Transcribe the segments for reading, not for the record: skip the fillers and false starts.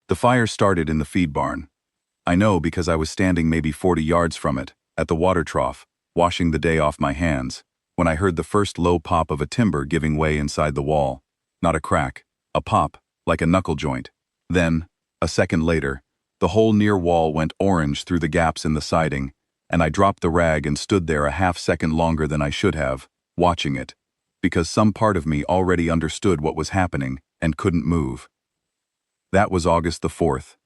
The fire started in the feed barn. I know because I was standing maybe 40 yards from it, at the water trough, washing the day off my hands, when I heard the first low pop of a timber giving way inside the wall. Not a crack, a pop, like a knuckle joint. Then, a second later, the whole near wall went orange through the gaps in the siding, and I dropped the rag and stood there a half-second longer than I should have, watching it, because some part of me already understood what was happening and couldn't move. That was August the 4th.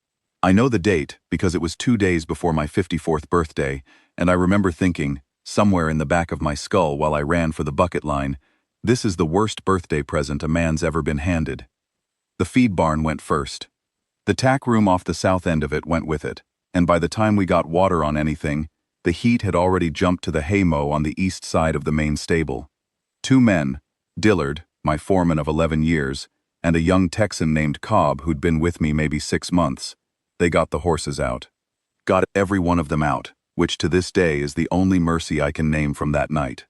I know the date because it was 2 days before my 54th birthday, and I remember thinking, somewhere in the back of my skull while I ran for the bucket line, this is the worst birthday present a man's ever been handed. The feed barn went first. The tack room off the south end of it went with it, and by the time we got water on anything, the heat had already jumped to the haymow on the east side of the main stable. 2 men, Dillard, my foreman of 11 years, and a young Texan named Cobb who'd been with me maybe 6 months. They got the horses out. Got every one of them out, which to this day is the only mercy I can name from that night.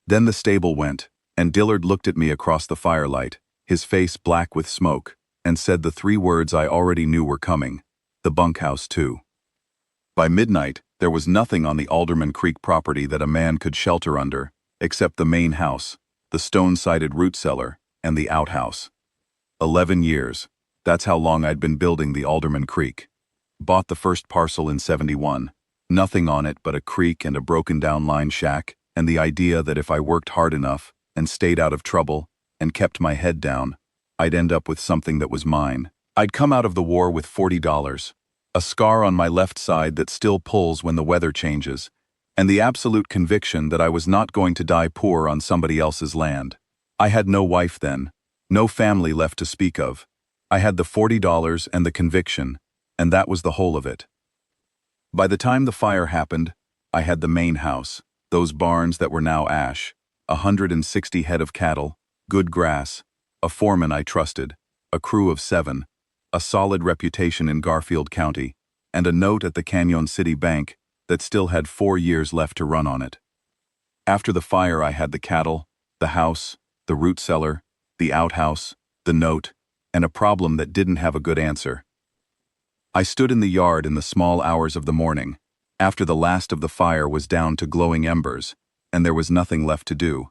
Then the stable went, and Dillard looked at me across the firelight, his face black with smoke, and said the 3 words I already knew were coming: the bunkhouse too. By midnight, there was nothing on the Alderman Creek property that a man could shelter under, except the main house, the stone-sided root cellar, and the outhouse. 11 years. That's how long I'd been building the Alderman Creek. Bought the first parcel in '71. Nothing on it but a creek and a broken-down line shack, and the idea that if I worked hard enough, and stayed out of trouble, and kept my head down, I'd end up with something that was mine. I'd come out of the war with $40, a scar on my left side that still pulls when the weather changes, and the absolute conviction that I was not going to die poor on somebody else's land. I had no wife then, no family left to speak of. I had the $40 and the conviction, and that was the whole of it. By the time the fire happened, I had the main house, those barns that were now ash, 160 head of cattle, good grass, a foreman I trusted, a crew of 7, a solid reputation in Garfield County, and a note at the Canyon City Bank that still had 4 years left to run on it. After the fire I had the cattle, the house, the root cellar, the outhouse, the note, and a problem that didn't have a good answer. I stood in the yard in the small hours of the morning, after the last of the fire was down to glowing embers, and there was nothing left to do,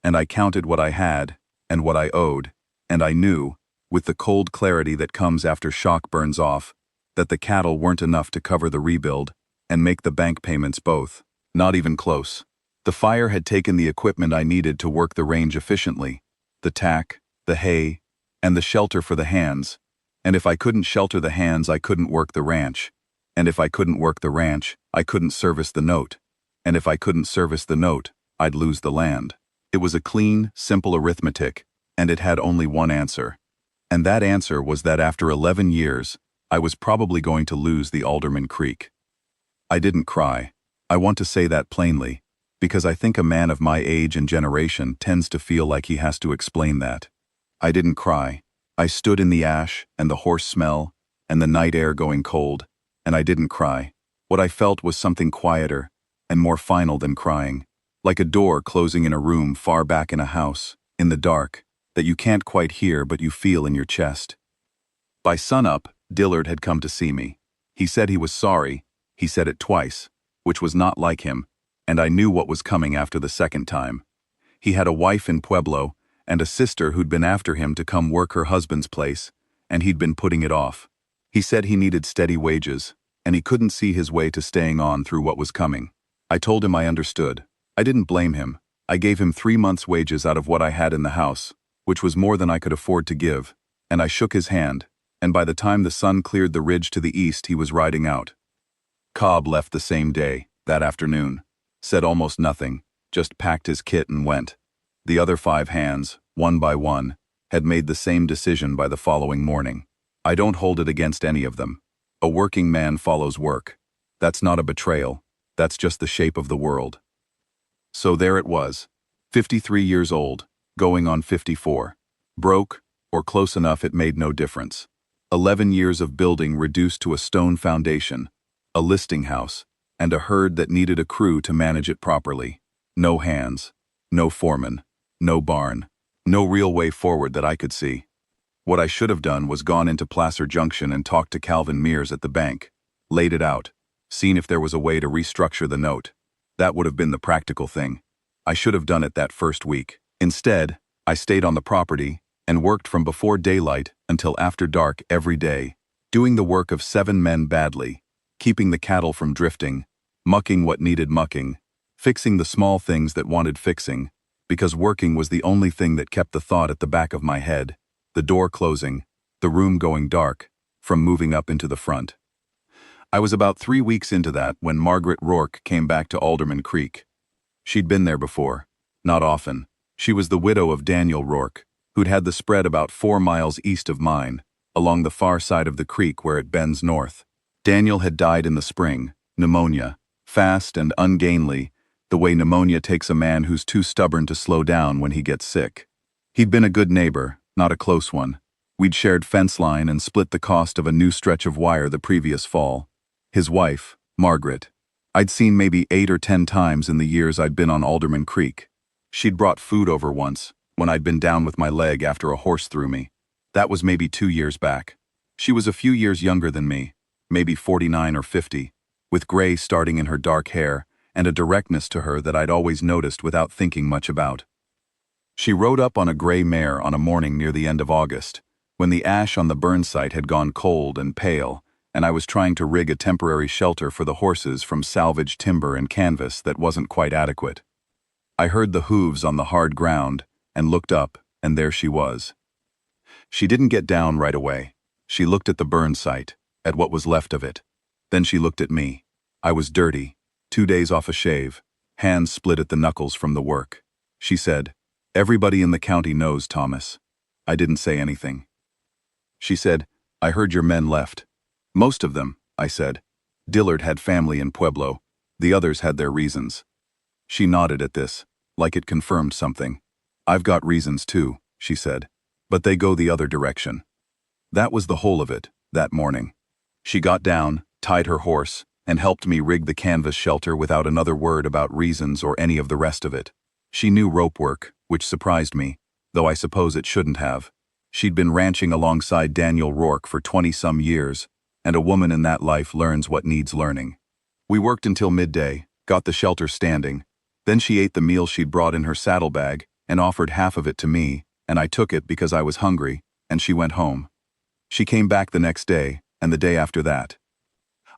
and I counted what I had, and what I owed, and I knew, with the cold clarity that comes after shock burns off, that the cattle weren't enough to cover the rebuild and make the bank payments both. Not even close. The fire had taken the equipment I needed to work the range efficiently, the tack, the hay, and the shelter for the hands, and if I couldn't shelter the hands I couldn't work the ranch, and if I couldn't work the ranch, I couldn't service the note, and if I couldn't service the note, I'd lose the land. It was a clean, simple arithmetic, and it had only one answer. And that answer was that after 11 years, I was probably going to lose the Alderman Creek. I didn't cry. I want to say that plainly, because I think a man of my age and generation tends to feel like he has to explain that. I didn't cry. I stood in the ash, and the horse smell, and the night air going cold, and I didn't cry. What I felt was something quieter, and more final than crying, like a door closing in a room far back in a house, in the dark, that you can't quite hear but you feel in your chest. By sunup, Dillard had come to see me. He said he was sorry. He said it twice, which was not like him, and I knew what was coming after the second time. He had a wife in Pueblo, and a sister who'd been after him to come work her husband's place, and he'd been putting it off. He said he needed steady wages, and he couldn't see his way to staying on through what was coming. I told him I understood. I didn't blame him. I gave him 3 months' wages out of what I had in the house, which was more than I could afford to give, and I shook his hand, and by the time the sun cleared the ridge to the east he was riding out. Cobb left the same day, that afternoon, said almost nothing, just packed his kit and went. The other 5 hands, one by one, had made the same decision by the following morning. I don't hold it against any of them. A working man follows work. That's not a betrayal. That's just the shape of the world. So there it was, 53 years old, going on 54. Broke, or close enough it made no difference. 11 years of building reduced to a stone foundation, a listing house, and a herd that needed a crew to manage it properly. No hands, no foreman, no barn, no real way forward that I could see. What I should have done was gone into Placer Junction and talked to Calvin Mears at the bank, laid it out, seen if there was a way to restructure the note. That would have been the practical thing. I should have done it that first week. Instead, I stayed on the property and worked from before daylight until after dark every day, doing the work of 7 men badly, keeping the cattle from drifting, mucking what needed mucking, fixing the small things that wanted fixing, because working was the only thing that kept the thought at the back of my head, the door closing, the room going dark, from moving up into the front. I was about 3 weeks into that when Margaret Rourke came back to Alderman Creek. She'd been there before, not often. She was the widow of Daniyal Rourke, who'd had the spread about 4 miles east of mine, along the far side of the creek where it bends north. Daniyal had died in the spring, pneumonia, fast and ungainly, the way pneumonia takes a man who's too stubborn to slow down when he gets sick. He'd been a good neighbor, not a close one. We'd shared fence line and split the cost of a new stretch of wire the previous fall. His wife, Margaret, I'd seen maybe 8 or 10 times in the years I'd been on Alderman Creek. She'd brought food over once, when I'd been down with my leg after a horse threw me. That was maybe 2 years back. She was a few years younger than me, maybe 49 or 50, with gray starting in her dark hair and a directness to her that I'd always noticed without thinking much about. She rode up on a gray mare on a morning near the end of August, when the ash on the burn site had gone cold and pale, and I was trying to rig a temporary shelter for the horses from salvaged timber and canvas that wasn't quite adequate. I heard the hooves on the hard ground and looked up, and there she was. She didn't get down right away. She looked at the burn site, at what was left of it. Then she looked at me. I was dirty, 2 days off a shave, hands split at the knuckles from the work. She said, "Everybody in the county knows, Thomas." I didn't say anything. She said, "I heard your men left." "Most of them," I said. "Dillard had family in Pueblo. The others had their reasons." She nodded at this, like it confirmed something. "I've got reasons too," she said, "but they go the other direction." That was the whole of it, that morning. She got down, tied her horse, and helped me rig the canvas shelter without another word about reasons or any of the rest of it. She knew rope work, which surprised me, though I suppose it shouldn't have. She'd been ranching alongside Daniyal Rourke for 20-some years, and a woman in that life learns what needs learning. We worked until midday, got the shelter standing. Then she ate the meal she'd brought in her saddlebag and offered half of it to me, and I took it because I was hungry, and she went home. She came back the next day, and the day after that.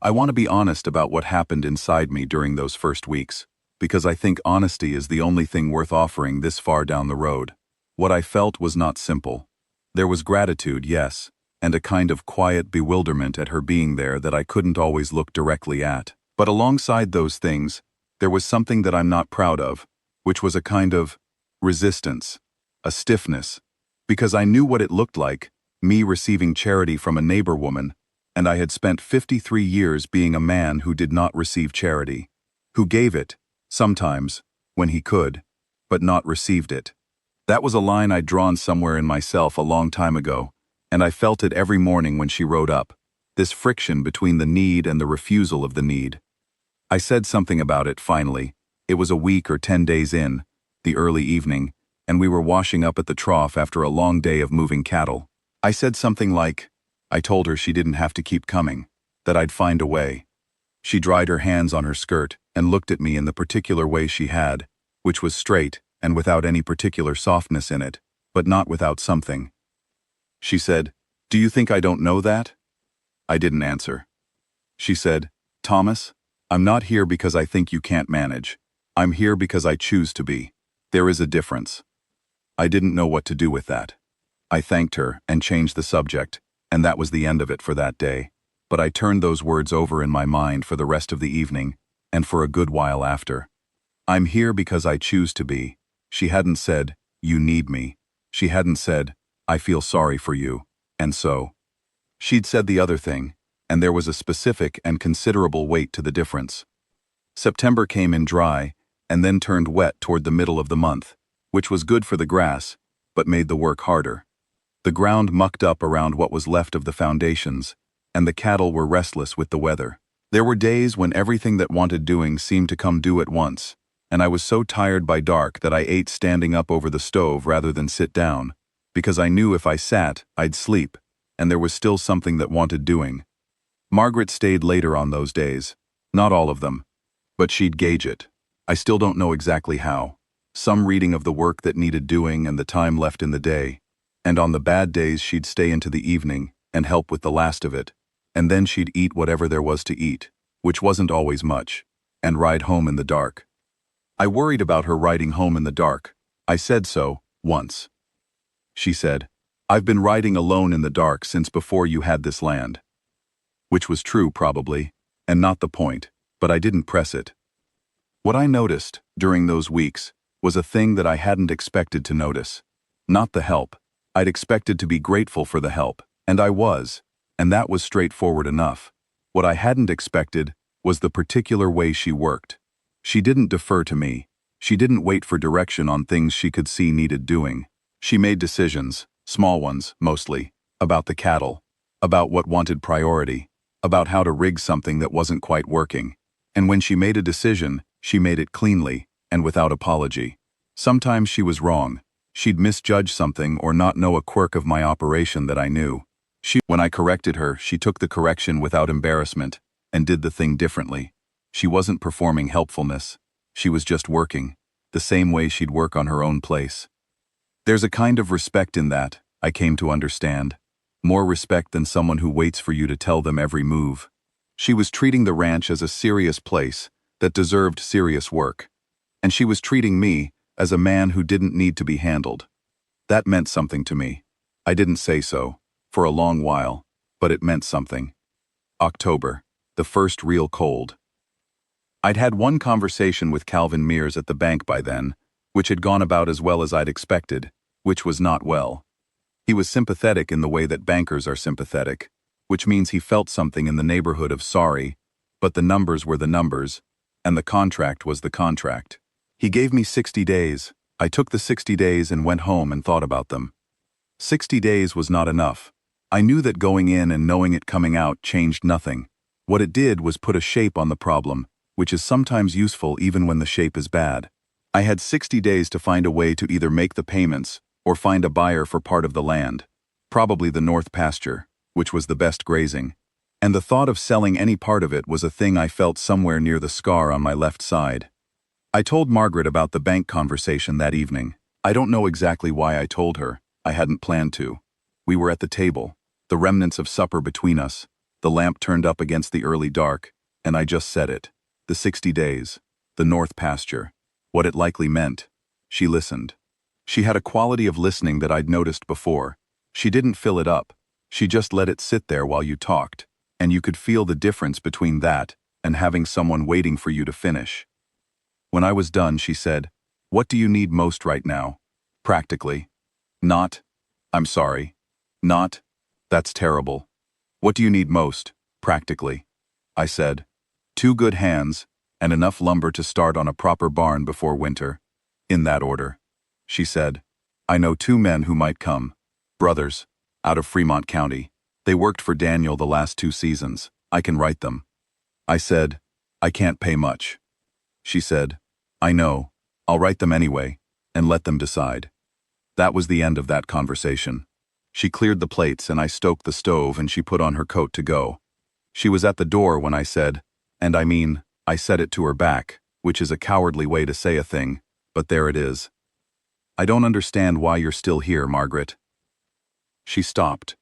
I want to be honest about what happened inside me during those first weeks, because I think honesty is the only thing worth offering this far down the road. What I felt was not simple. There was gratitude, yes, and a kind of quiet bewilderment at her being there that I couldn't always look directly at. But alongside those things, there was something that I'm not proud of, which was a kind of resistance, a stiffness, because I knew what it looked like, me receiving charity from a neighbor woman, and I had spent 53 years being a man who did not receive charity, who gave it, sometimes, when he could, but not received it. That was a line I'd drawn somewhere in myself a long time ago, and I felt it every morning when she rode up, this friction between the need and the refusal of the need. I said something about it finally. It was a week or 10 days in, the early evening, and we were washing up at the trough after a long day of moving cattle. I said something like, I told her she didn't have to keep coming, that I'd find a way. She dried her hands on her skirt and looked at me in the particular way she had, which was straight and without any particular softness in it, but not without something. She said, "Do you think I don't know that?" I didn't answer. She said, "Thomas, I'm not here because I think you can't manage. I'm here because I choose to be. There is a difference." I didn't know what to do with that. I thanked her and changed the subject, and that was the end of it for that day. But I turned those words over in my mind for the rest of the evening, and for a good while after. I'm here because I choose to be. She hadn't said, "You need me." She hadn't said, "I feel sorry for you," and so. She'd said the other thing, and there was a specific and considerable weight to the difference. September came in dry, and then turned wet toward the middle of the month, which was good for the grass, but made the work harder. The ground mucked up around what was left of the foundations, and the cattle were restless with the weather. There were days when everything that wanted doing seemed to come due at once, and I was so tired by dark that I ate standing up over the stove rather than sit down, because I knew if I sat, I'd sleep, and there was still something that wanted doing. Margaret stayed later on those days. Not all of them. But she'd gauge it. I still don't know exactly how. Some reading of the work that needed doing and the time left in the day. And on the bad days she'd stay into the evening and help with the last of it. And then she'd eat whatever there was to eat, which wasn't always much, and ride home in the dark. I worried about her riding home in the dark. I said so, once. She said, "I've been riding alone in the dark since before you had this land." Which was true, probably, and not the point, but I didn't press it. What I noticed, during those weeks, was a thing that I hadn't expected to notice. Not the help. I'd expected to be grateful for the help, and I was, and that was straightforward enough. What I hadn't expected was the particular way she worked. She didn't defer to me. She didn't wait for direction on things she could see needed doing. She made decisions, small ones, mostly, about the cattle, about what wanted priority, about how to rig something that wasn't quite working. And when she made a decision, she made it cleanly, and without apology. Sometimes she was wrong. She'd misjudge something or not know a quirk of my operation that I knew. When I corrected her, she took the correction without embarrassment, and did the thing differently. She wasn't performing helpfulness. She was just working, the same way she'd work on her own place. There's a kind of respect in that, I came to understand. More respect than someone who waits for you to tell them every move. She was treating the ranch as a serious place that deserved serious work. And she was treating me as a man who didn't need to be handled. That meant something to me. I didn't say so, for a long while, but it meant something. October, the first real cold. I'd had one conversation with Calvin Mears at the bank by then, which had gone about as well as I'd expected, which was not well. He was sympathetic in the way that bankers are sympathetic, which means he felt something in the neighborhood of sorry, but the numbers were the numbers, and the contract was the contract. He gave me 60 days. I took the 60 days and went home and thought about them. 60 days was not enough. I knew that going in and knowing it coming out changed nothing. What it did was put a shape on the problem, which is sometimes useful even when the shape is bad. I had 60 days to find a way to either make the payments or find a buyer for part of the land, probably the north pasture, which was the best grazing. And the thought of selling any part of it was a thing I felt somewhere near the scar on my left side. I told Margaret about the bank conversation that evening. I don't know exactly why I told her. I hadn't planned to. We were at the table, the remnants of supper between us, the lamp turned up against the early dark, and I just said it. The 60 days, the north pasture, what it likely meant. She listened. She had a quality of listening that I'd noticed before. She didn't fill it up. She just let it sit there while you talked, and you could feel the difference between that and having someone waiting for you to finish. When I was done, she said, "What do you need most right now?" Practically. Not, "I'm sorry." Not, "That's terrible." What do you need most, practically? I said, 2 good hands and enough lumber to start on a proper barn before winter. In that order. She said, "I know 2 men who might come. Brothers, out of Fremont County. They worked for Daniyal the last 2 seasons. I can write them." I said, "I can't pay much." She said, "I know. I'll write them anyway, and let them decide." That was the end of that conversation. She cleared the plates and I stoked the stove and she put on her coat to go. She was at the door when I said, and I mean, I said it to her back, which is a cowardly way to say a thing, but there it is. "I don't understand why you're still here, Margaret." She stopped.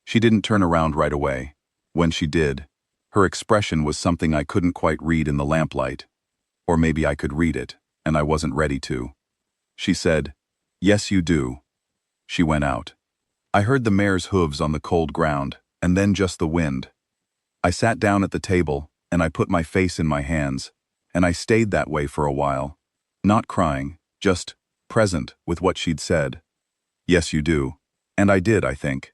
She didn't turn around right away. When she did, her expression was something I couldn't quite read in the lamplight. Or maybe I could read it, and I wasn't ready to. She said, "Yes, you do." She went out. I heard the mare's hooves on the cold ground, and then just the wind. I sat down at the table, and I put my face in my hands, and I stayed that way for a while. Not crying, just present with what she'd said. Yes, you do. And I did, I think.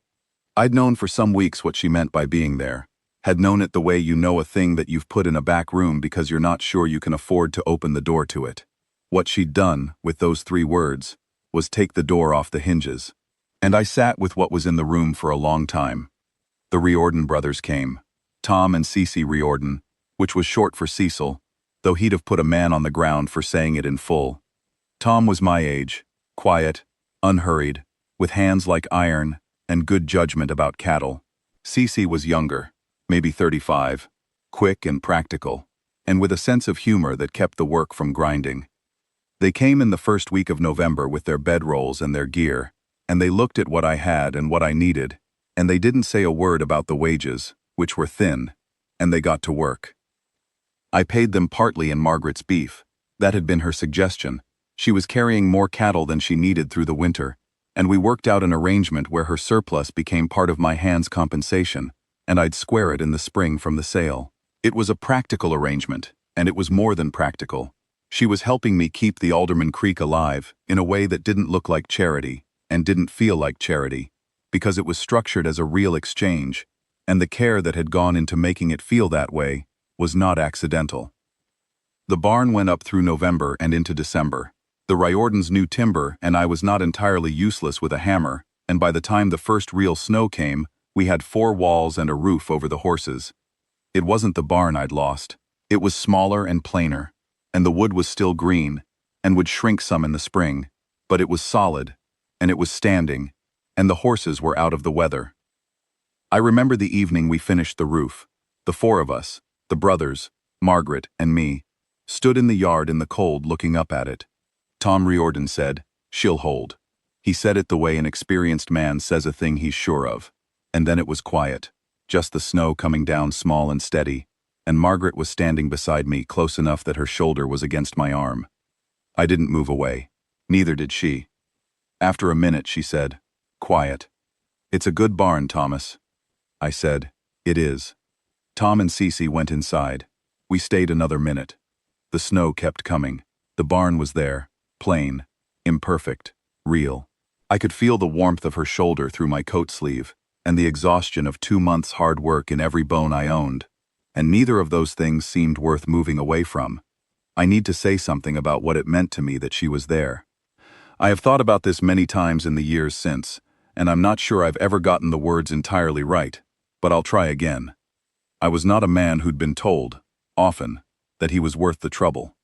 I'd known for some weeks what she meant by being there. Had known it the way you know a thing that you've put in a back room because you're not sure you can afford to open the door to it. What she'd done, with those 3 words, was take the door off the hinges. And I sat with what was in the room for a long time. The Riordan brothers came. Tom and Cece Riordan, which was short for Cecil, though he'd have put a man on the ground for saying it in full. Tom was my age, quiet, unhurried, with hands like iron and good judgment about cattle. Cece was younger, maybe 35, quick and practical, and with a sense of humor that kept the work from grinding. They came in the first week of November with their bedrolls and their gear, and they looked at what I had and what I needed, and they didn't say a word about the wages, which were thin, and they got to work. I paid them partly in Margaret's beef. That had been her suggestion. She was carrying more cattle than she needed through the winter, and we worked out an arrangement where her surplus became part of my hand's compensation, and I'd square it in the spring from the sale. It was a practical arrangement, and it was more than practical. She was helping me keep the Alderman Creek alive in a way that didn't look like charity and didn't feel like charity, because it was structured as a real exchange, and the care that had gone into making it feel that way was not accidental. The barn went up through November and into December. The Riordans knew timber, and I was not entirely useless with a hammer, and by the time the first real snow came, we had 4 walls and a roof over the horses. It wasn't the barn I'd lost. It was smaller and plainer, and the wood was still green, and would shrink some in the spring, but it was solid, and it was standing, and the horses were out of the weather. I remember the evening we finished the roof. The 4 of us, the brothers, Margaret, and me, stood in the yard in the cold looking up at it. Tom Riordan said, "She'll hold." He said it the way an experienced man says a thing he's sure of. And then it was quiet, just the snow coming down small and steady, and Margaret was standing beside me close enough that her shoulder was against my arm. I didn't move away. Neither did she. After a minute, she said, "Quiet. It's a good barn, Thomas." I said, "It is." Tom and Cece went inside. We stayed another minute. The snow kept coming. The barn was there, plain, imperfect, real. I could feel the warmth of her shoulder through my coat sleeve, and the exhaustion of 2 months' hard work in every bone I owned, and neither of those things seemed worth moving away from. I need to say something about what it meant to me that she was there. I have thought about this many times in the years since, and I'm not sure I've ever gotten the words entirely right, but I'll try again. I was not a man who'd been told, often, that he was worth the trouble.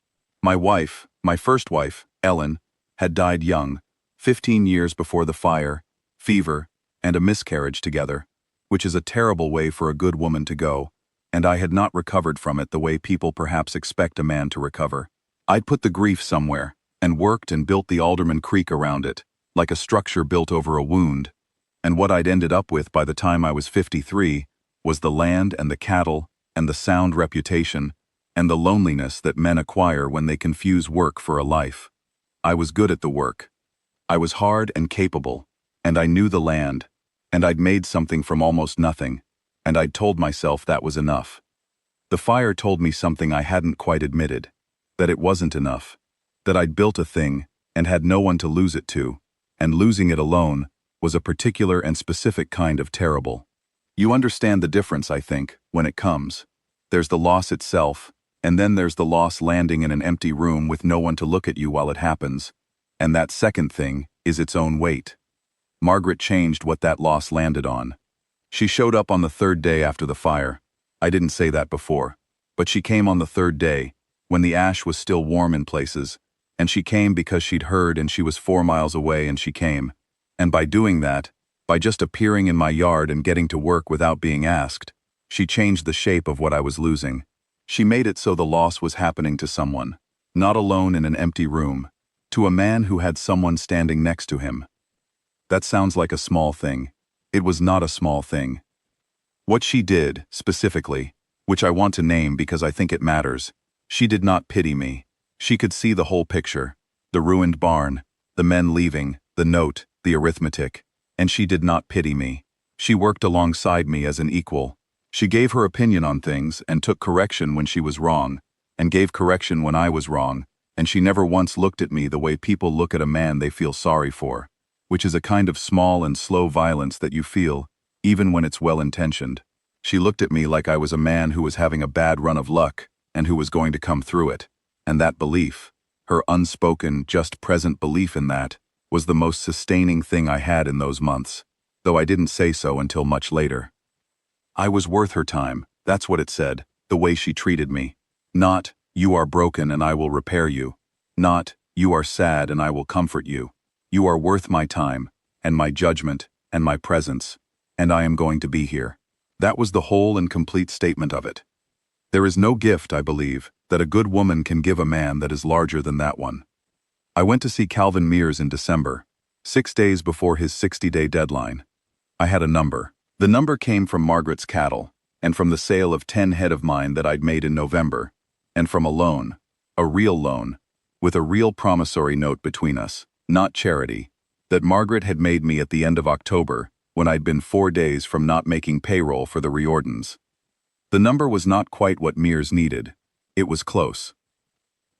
My wife, my first wife, Ellen, had died young, 15 years before the fire, fever, and a miscarriage together, which is a terrible way for a good woman to go, and I had not recovered from it the way people perhaps expect a man to recover. I'd put the grief somewhere, and worked and built the Alderman Creek around it, like a structure built over a wound, and what I'd ended up with by the time I was 53 was the land and the cattle and the sound reputation and the loneliness that men acquire when they confuse work for a life. I was good at the work. I was hard and capable, and I knew the land, and I'd made something from almost nothing, and I'd told myself that was enough. The fire told me something I hadn't quite admitted, that it wasn't enough, that I'd built a thing and had no one to lose it to, and losing it alone was a particular and specific kind of terrible. You understand the difference, I think, when it comes. There's the loss itself, and then there's the loss landing in an empty room with no one to look at you while it happens, and that second thing is its own weight. Margaret changed what that loss landed on. She showed up on the 3rd day after the fire. I didn't say that before, but she came on the 3rd day, when the ash was still warm in places, and she came because she'd heard and she was 4 miles away and she came. And by doing that, by just appearing in my yard and getting to work without being asked, she changed the shape of what I was losing. She made it so the loss was happening to someone, not alone in an empty room, to a man who had someone standing next to him. That sounds like a small thing. It was not a small thing. What she did, specifically, which I want to name because I think it matters, she did not pity me. She could see the whole picture, the ruined barn, the men leaving, the note, the arithmetic, and she did not pity me. She worked alongside me as an equal. She gave her opinion on things and took correction when she was wrong, and gave correction when I was wrong, and she never once looked at me the way people look at a man they feel sorry for, which is a kind of small and slow violence that you feel, even when it's well-intentioned. She looked at me like I was a man who was having a bad run of luck, and who was going to come through it, and that belief, her unspoken, just present belief in that, was the most sustaining thing I had in those months, though I didn't say so until much later. I was worth her time, that's what it said, the way she treated me. Not, "You are broken and I will repair you." Not, "You are sad and I will comfort you." You are worth my time, and my judgment, and my presence, and I am going to be here. That was the whole and complete statement of it. There is no gift, I believe, that a good woman can give a man that is larger than that one. I went to see Calvin Mears in December, 6 days before his 60-day deadline. I had a number. The number came from Margaret's cattle, and from the sale of 10 head of mine that I'd made in November, and from a loan, a real loan, with a real promissory note between us, not charity, that Margaret had made me at the end of October, when I'd been 4 days from not making payroll for the Riordans. The number was not quite what Mears needed. It was close.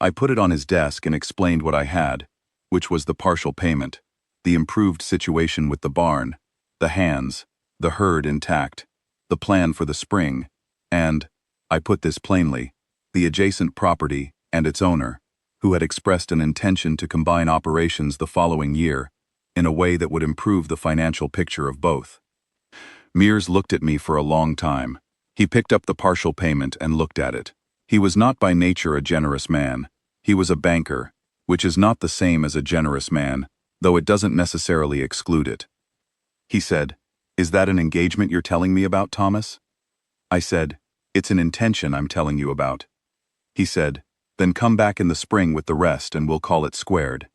I put it on his desk and explained what I had, which was the partial payment, the improved situation with the barn, the hands, the herd intact, the plan for the spring, and, I put this plainly, the adjacent property and its owner, who had expressed an intention to combine operations the following year in a way that would improve the financial picture of both. Mears looked at me for a long time. He picked up the partial payment and looked at it. He was not by nature a generous man. He was a banker, which is not the same as a generous man, though it doesn't necessarily exclude it. He said, "Is that an engagement you're telling me about, Thomas?" I said, "It's an intention I'm telling you about." He said, "Then come back in the spring with the rest and we'll call it squared."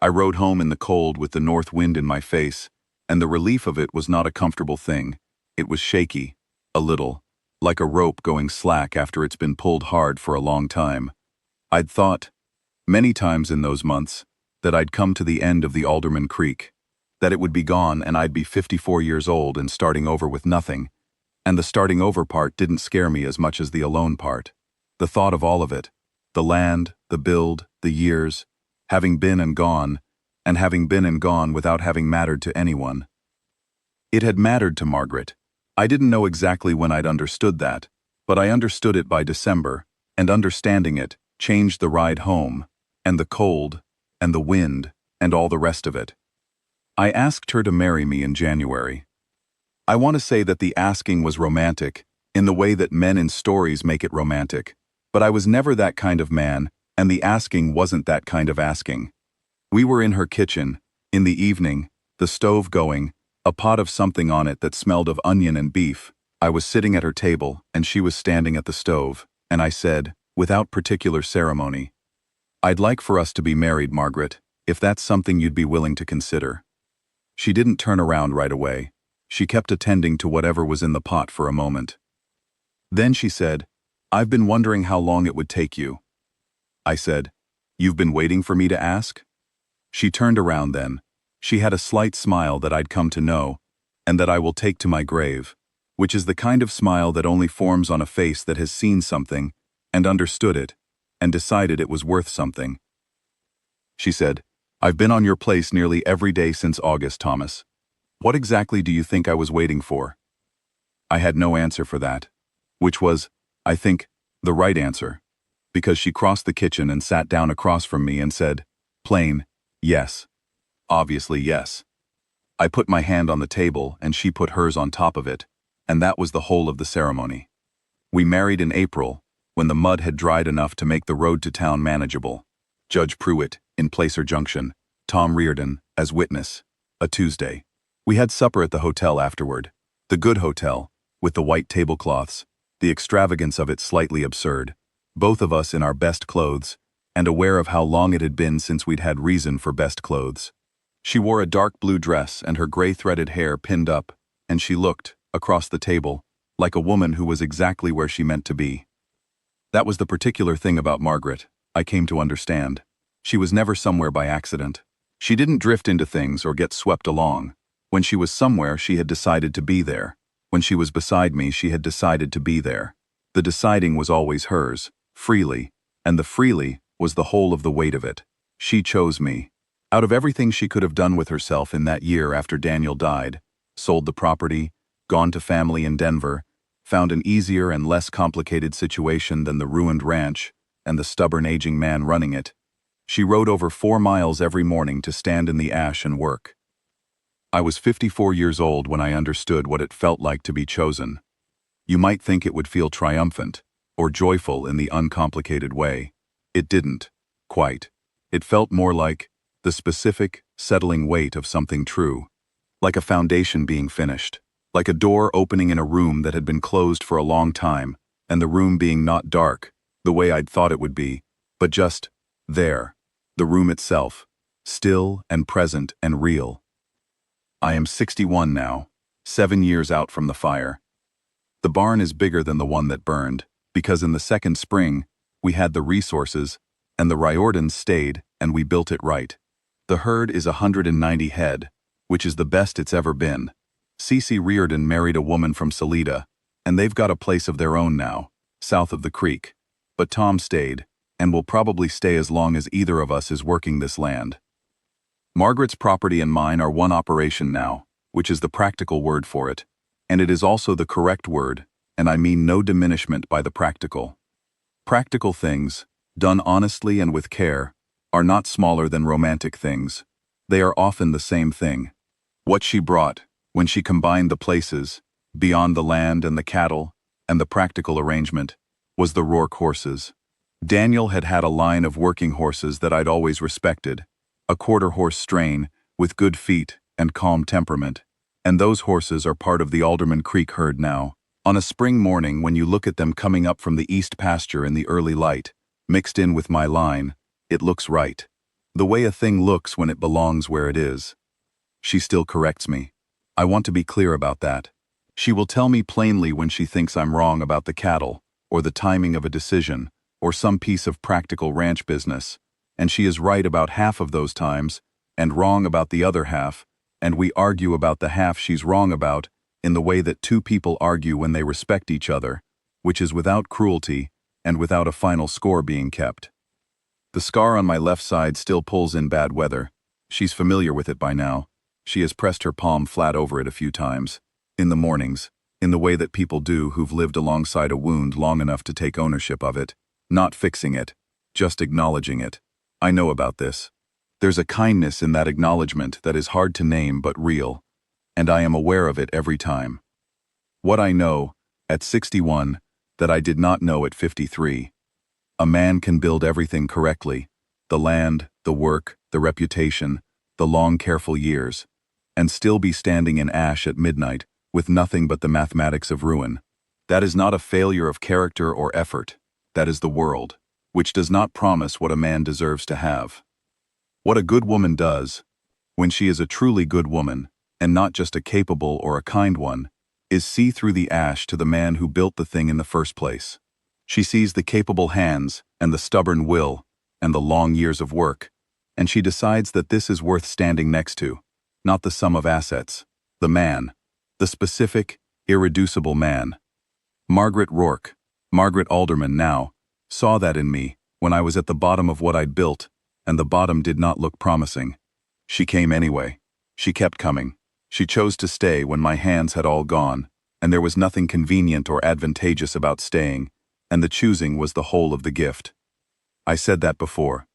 I rode home in the cold with the north wind in my face, and the relief of it was not a comfortable thing. It was shaky, a little, like a rope going slack after it's been pulled hard for a long time. I'd thought, many times in those months, that I'd come to the end of the Alderman Creek, that it would be gone and I'd be 54 years old and starting over with nothing, and the starting over part didn't scare me as much as the alone part. The thought of all of it, the land, the build, the years, having been and gone without having mattered to anyone. It had mattered to Margaret. I didn't know exactly when I'd understood that, but I understood it by December, and understanding it changed the ride home, and the cold, and the wind, and all the rest of it. I asked her to marry me in January. I want to say that the asking was romantic, in the way that men in stories make it romantic, but I was never that kind of man, and the asking wasn't that kind of asking. We were in her kitchen, in the evening, the stove going, a pot of something on it that smelled of onion and beef. I was sitting at her table, and she was standing at the stove, and I said, without particular ceremony, "I'd like for us to be married, Margaret, if that's something you'd be willing to consider." She didn't turn around right away. She kept attending to whatever was in the pot for a moment. Then she said, "I've been wondering how long it would take you." I said, "You've been waiting for me to ask?" She turned around then. She had a slight smile that I'd come to know, and that I will take to my grave, which is the kind of smile that only forms on a face that has seen something, and understood it, and decided it was worth something. She said, "I've been on your place nearly every day since August, Thomas. What exactly do you think I was waiting for?" I had no answer for that, which was, I think, the right answer, because she crossed the kitchen and sat down across from me and said, plain, "Yes. Obviously yes." I put my hand on the table and she put hers on top of it, and that was the whole of the ceremony. We married in April, when the mud had dried enough to make the road to town manageable. Judge Pruitt, in Placer Junction, Tom Riordan, as witness, a Tuesday. We had supper at the hotel afterward, the good hotel, with the white tablecloths, the extravagance of it slightly absurd, both of us in our best clothes, and aware of how long it had been since we'd had reason for best clothes. She wore a dark blue dress and her gray threaded hair pinned up, and she looked, across the table, like a woman who was exactly where she meant to be. That was the particular thing about Margaret, I came to understand. She was never somewhere by accident. She didn't drift into things or get swept along. When she was somewhere, she had decided to be there. When she was beside me, she had decided to be there. The deciding was always hers, freely, and the freely was the whole of the weight of it. She chose me. Out of everything she could have done with herself in that year after Daniyal died, sold the property, gone to family in Denver, found an easier and less complicated situation than the ruined ranch and the stubborn aging man running it, she rode over 4 miles every morning to stand in the ash and work. I was 54 years old when I understood what it felt like to be chosen. You might think it would feel triumphant, or joyful in the uncomplicated way. It didn't, quite. It felt more like the specific, settling weight of something true. Like a foundation being finished. Like a door opening in a room that had been closed for a long time, and the room being not dark, the way I'd thought it would be, but just there. The room itself. Still and present and real. I am 61 now, 7 years out from the fire. The barn is bigger than the one that burned, because in the second spring, we had the resources, and the Riordans stayed, and we built it right. The herd is 190 head, which is the best it's ever been. Cece Riordan married a woman from Salida, and they've got a place of their own now, south of the creek. But Tom stayed, and will probably stay as long as either of us is working this land. Margaret's property and mine are one operation now, which is the practical word for it, and it is also the correct word, and I mean no diminishment by the practical. Practical things, done honestly and with care, are not smaller than romantic things. They are often the same thing. What she brought, when she combined the places, beyond the land and the cattle, and the practical arrangement, was the Rourke horses. Daniyal had had a line of working horses that I'd always respected, a quarter-horse strain, with good feet and calm temperament, and those horses are part of the Alderman Creek herd now. On a spring morning when you look at them coming up from the east pasture in the early light, mixed in with my line, it looks right. The way a thing looks when it belongs where it is. She still corrects me. I want to be clear about that. She will tell me plainly when she thinks I'm wrong about the cattle, or the timing of a decision, or some piece of practical ranch business, and she is right about half of those times, and wrong about the other half, and we argue about the half she's wrong about, in the way that two people argue when they respect each other, which is without cruelty, and without a final score being kept. The scar on my left side still pulls in bad weather. She's familiar with it by now. She has pressed her palm flat over it a few times. In the mornings, in the way that people do who've lived alongside a wound long enough to take ownership of it, not fixing it, just acknowledging it. I know about this. There's a kindness in that acknowledgement that is hard to name but real, and I am aware of it every time. What I know, at 61, that I did not know at 53. A man can build everything correctly, the land, the work, the reputation, the long careful years, and still be standing in ash at midnight with nothing but the mathematics of ruin. That is not a failure of character or effort. That is the world, which does not promise what a man deserves to have. What a good woman does, when she is a truly good woman, and not just a capable or a kind one, is see through the ash to the man who built the thing in the first place. She sees the capable hands, and the stubborn will, and the long years of work, and she decides that this is worth standing next to, not the sum of assets, the man, the specific, irreducible man. Margaret Rourke, Margaret Alderman now, saw that in me when I was at the bottom of what I'd built, and the bottom did not look promising. She came anyway. She kept coming. She chose to stay when my hands had all gone, and there was nothing convenient or advantageous about staying, and the choosing was the whole of the gift. I said that before.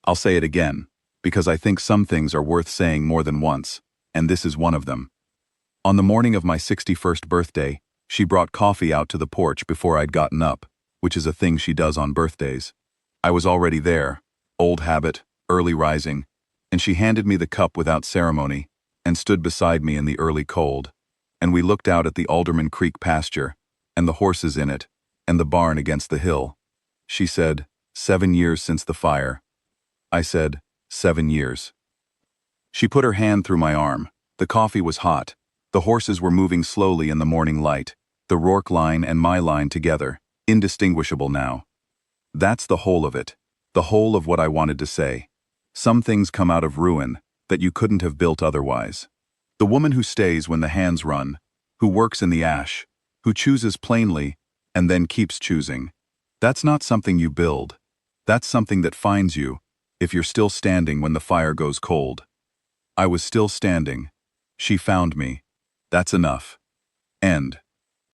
I'll say it again, because I think some things are worth saying more than once, and this is one of them. On the morning of my 61st birthday, she brought coffee out to the porch before I'd gotten up, which is a thing she does on birthdays. I was already there, old habit, early rising, and she handed me the cup without ceremony, and stood beside me in the early cold, and we looked out at the Alderman Creek pasture, and the horses in it, and the barn against the hill. She said, 7 years since the fire. I said, 7 years. She put her hand through my arm. The coffee was hot. The horses were moving slowly in the morning light, the Rourke line and my line together, indistinguishable now. That's the whole of it, the whole of what I wanted to say. Some things come out of ruin that you couldn't have built otherwise. The woman who stays when the hands run, who works in the ash, who chooses plainly and then keeps choosing. That's not something you build. That's something that finds you, if you're still standing when the fire goes cold. I was still standing. She found me. That's enough. End.